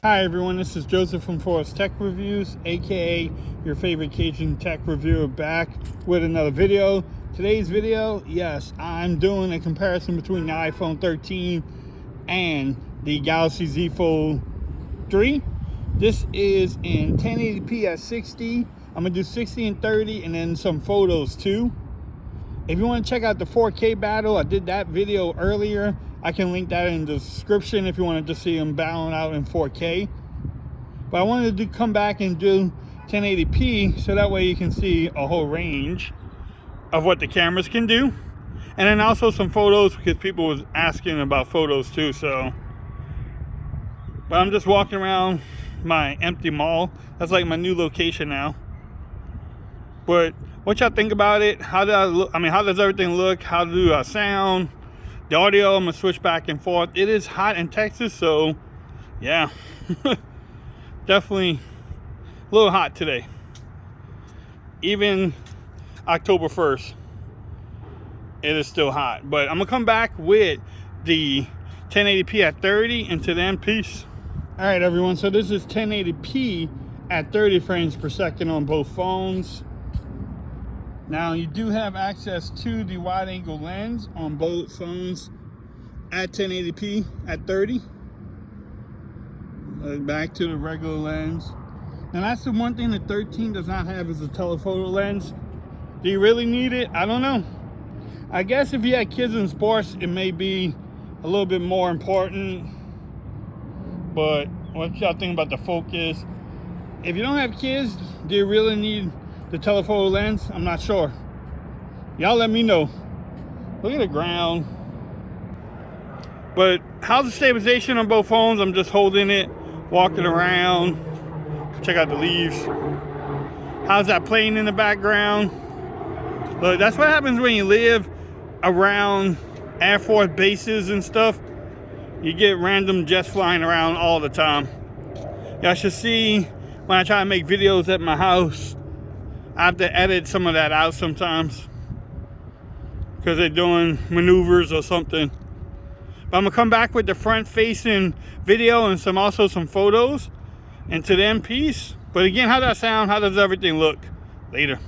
Hi everyone, this is Joseph from Forest Tech Reviews, aka your favorite Cajun tech reviewer, back with another video. Today's video, yes, I'm doing a comparison between the iPhone 13 and the Galaxy Z Fold 3. This is in 1080p at 60. I'm gonna do 60 and 30 and then some photos too. If you want to check out the 4K battle, I did that video earlier. I can link that in the description if you wanted to see them battling out in 4K. But I wanted to come back and do 1080p so that way you can see a whole range of what the cameras can do. And then also some photos, because people was asking about photos too. But I'm just walking around my empty mall. That's like my new location now. But what y'all think about it? How do I look? I mean, how does everything look? How do I sound? The audio, I'm gonna switch back and forth. It is hot in Texas, so yeah. Definitely a little hot today. Even October 1st, it is still hot. But I'm gonna come back with the 1080p at 30, and to then, peace. All right, everyone, so this is 1080p at 30 frames per second on both phones. Now you do have access to the wide angle lens on both phones at 1080p at 30. Back to the regular lens. Now that's the one thing the 13 does not have, is a telephoto lens. Do you really need it? I don't know. I guess if you had kids in sports, it may be a little bit more important. But what y'all think about the focus? If you don't have kids, do you really need the telephoto lens? I'm not sure. Y'all let me know. Look at the ground. But how's the stabilization on both phones? I'm just holding it, walking around. Check out the leaves. How's that playing in the background? Look, that's what happens when you live around Air Force bases and stuff. You get random jets flying around all the time. Y'all should see when I try to make videos at my house. I have to edit some of that out sometimes because they're doing maneuvers or something. But I'm gonna come back with the front facing video and also some photos. And to them, peace. But again, how does that sound? How does everything look? Later.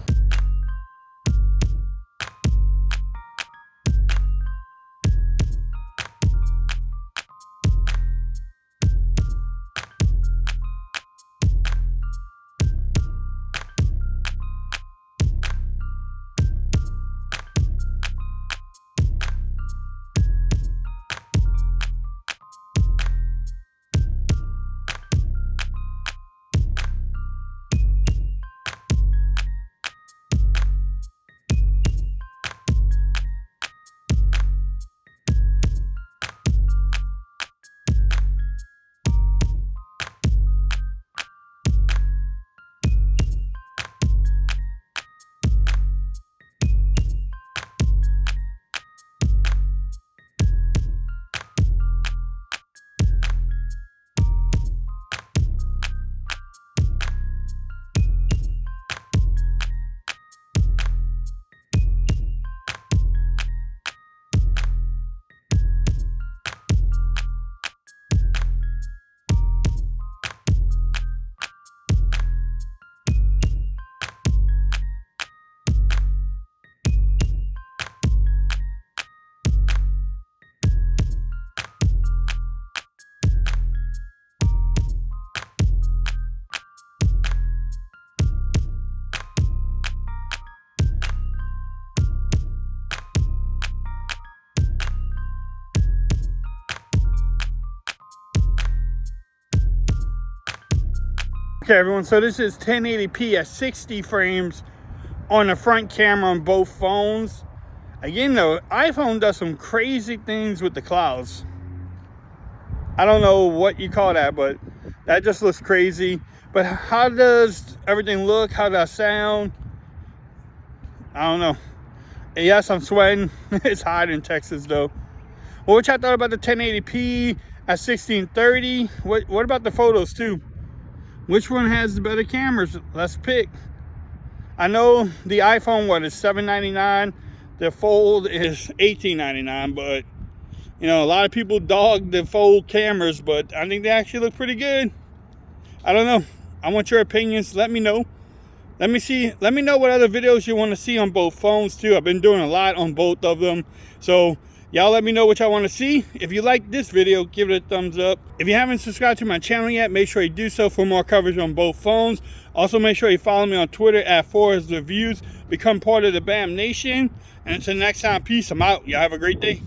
Okay everyone, so this is 1080p at 60 frames on the front camera on both phones. Again though, iPhone does some crazy things with the clouds. I don't know what you call that, but that just looks crazy. But how does everything look? How does that sound? I don't know. And yes, I'm sweating. It's hot in Texas though. Well, what y'all thought about the 1080p at 60 and 30? What about the photos too? Which one has the better cameras? Let's pick. I know the iPhone, is $799. The Fold is $1899, but you know, a lot of people dog the Fold cameras, but I think they actually look pretty good. I don't know. I want your opinions. Let me know. Let me know what other videos you want to see on both phones too. I've been doing a lot on both of them. So y'all let me know what y'all want to see. If you like this video, give it a thumbs up. If you haven't subscribed to my channel yet, make sure you do so for more coverage on both phones. Also, make sure you follow me on Twitter at @ForrestReviews. Become part of the BAM Nation. And until next time, peace. I'm out. Y'all have a great day.